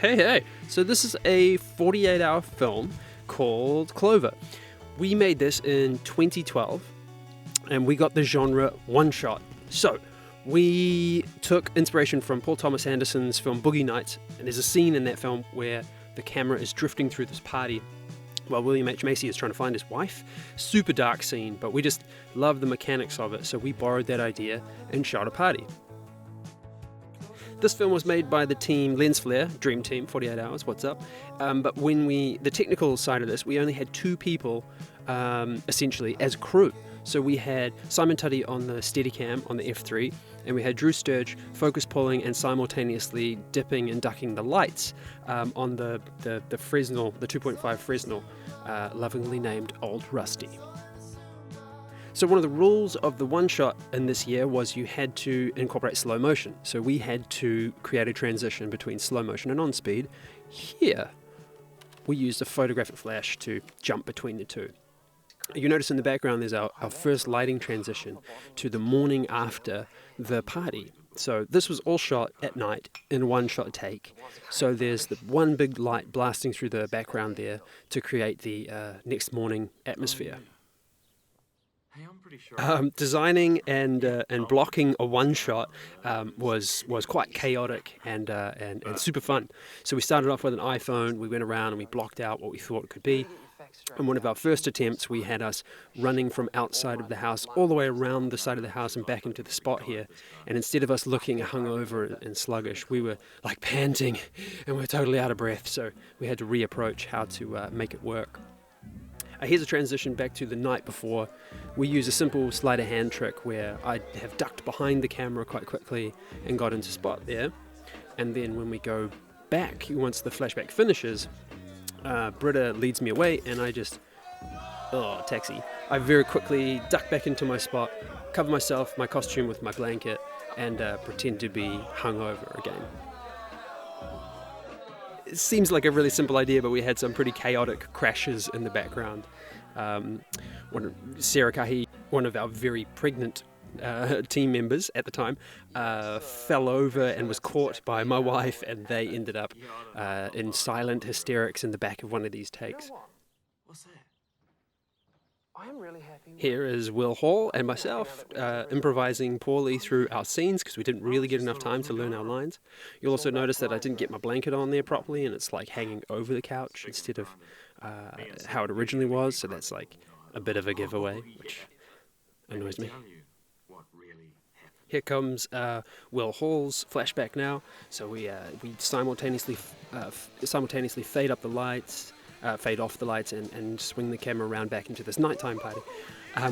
Hey. So this is a 48-hour film called Clover. We made this in 2012, and we got the genre one-shot. So we took inspiration from Paul Thomas Anderson's film Boogie Nights, and there's a scene in that film where the camera is drifting through this party while William H. Macy is trying to find his wife. Super dark scene, but we just love the mechanics of it, so we borrowed that idea and shot a party. This film was made by the team Lense, Dream Team, 48 Hours, what's up? But the technical side of this, we only had two people essentially as crew. So we had Simon Tuddy on the Steadicam on the F3, and we had Drew Sturge focus pulling and simultaneously dipping and ducking the lights on the Fresnel, the 2.5 Fresnel, lovingly named Old Rusty. So one of the rules of the one-shot in this year was you had to incorporate slow motion. So we had to create a transition between slow motion and on-speed. Here, we used a photographic flash to jump between the two. You notice in the background there's our first lighting transition to the morning after the party. So this was all shot at night in one-shot take. So there's the one big light blasting through the background there to create the next morning atmosphere. Designing and blocking a one-shot was quite chaotic and super fun. So we started off with an iPhone, we went around and we blocked out what we thought it could be. And one of our first attempts, we had us running from outside of the house all the way around the side of the house and back into the spot here. And instead of us looking hungover and sluggish, we were like panting and we were totally out of breath. So we had to reapproach how to make it work. Here's a transition back to the night before. We use a simple sleight of hand trick where I have ducked behind the camera quite quickly and got into spot there. And then when we go back, once the flashback finishes, Britta leads me away and I just, taxi. I very quickly duck back into my spot, cover myself, my costume with my blanket, and pretend to be hungover again. It seems like a really simple idea, but we had some pretty chaotic crashes in the background. Sarah Kahi, one of our very pregnant team members at the time, fell over and was caught by my wife, and they ended up in silent hysterics in the back of one of these takes. Here is Will Hall and myself improvising poorly through our scenes because we didn't really get enough time to learn our lines. You'll also notice that I didn't get my blanket on there properly and it's like hanging over the couch instead of how it originally was, so that's like a bit of a giveaway, which annoys me. Here comes Will Hall's flashback now. So we simultaneously fade up the lights, fade off the lights, and swing the camera around back into this nighttime party.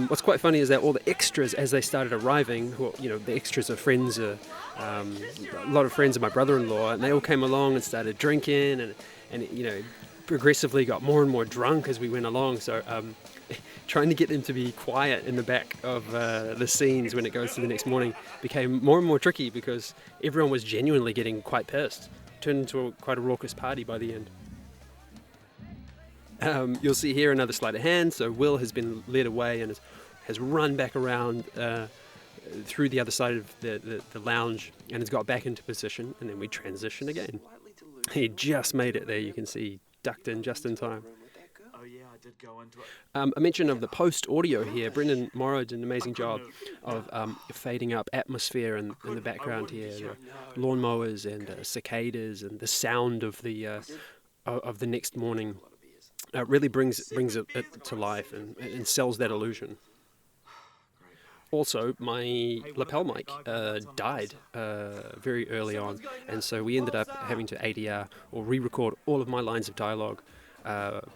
What's quite funny is that all the extras, as they started arriving, the extras are friends, a lot of friends of my brother-in-law, and they all came along and started drinking, and progressively got more and more drunk as we went along. So trying to get them to be quiet in the back of the scenes when it goes to the next morning became more and more tricky because everyone was genuinely getting quite pissed. Turned into quite a raucous party by the end. You'll see here another sleight of hand. So Will has been led away and has run back around through the other side of the lounge and has got back into position, and then we transition again. He just made it there, you can see, ducked in just in time. A mention of the post audio here. Brendan Morrow did an amazing job of fading up atmosphere in the background here. The lawnmowers and cicadas and the sound of the next morning really brings it to life and sells that illusion. Also, my lapel mic died very early on, and so we ended up having to ADR or re-record all of my lines of dialogue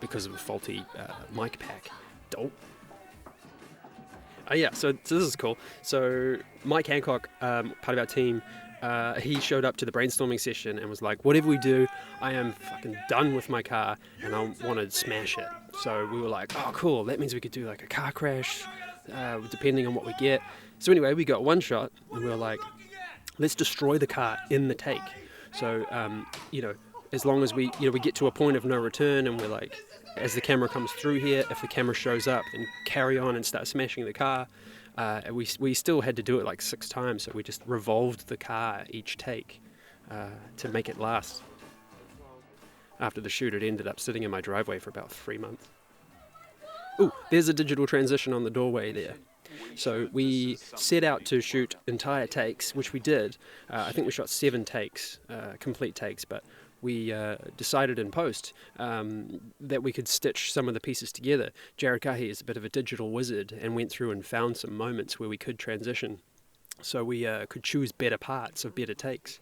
because of a faulty mic pack. Dope. So this is cool. So Mike Hancock, part of our team, he showed up to the brainstorming session and was like, whatever we do, I am fucking done with my car and I want to smash it. So we were like, oh cool, that means we could do like a car crash, depending on what we get. So anyway, we got one shot and we were like, let's destroy the car in the take. So, as long as we get to a point of no return and we're like, as the camera comes through here, if the camera shows up, then carry on and start smashing the car. We still had to do it like 6 times, so we just revolved the car each take to make it last. after the shoot, it ended up sitting in my driveway for about 3 months. Ooh, there's a digital transition on the doorway there. So we set out to shoot entire takes, which we did. I think we shot 7 takes, complete takes, but we decided in post that we could stitch some of the pieces together. Jared Kahi is a bit of a digital wizard and went through and found some moments where we could transition. So we could choose better parts of better takes.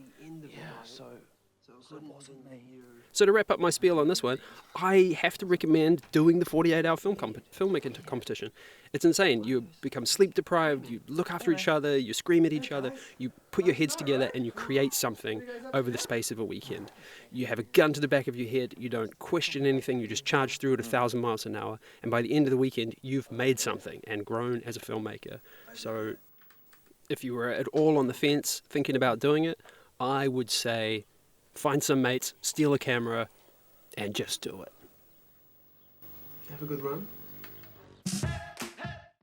So to wrap up my spiel on this one, I have to recommend doing the 48-hour filmmaking competition. It's insane. You become sleep deprived, you look after each other, you scream at each other, you put your heads together and you create something over the space of a weekend. You have a gun to the back of your head, you don't question anything, you just charge through at 1,000 miles an hour, and by the end of the weekend, you've made something and grown as a filmmaker. So if you were at all on the fence thinking about doing it, I would say find some mates, steal a camera, and just do it. Have a good run.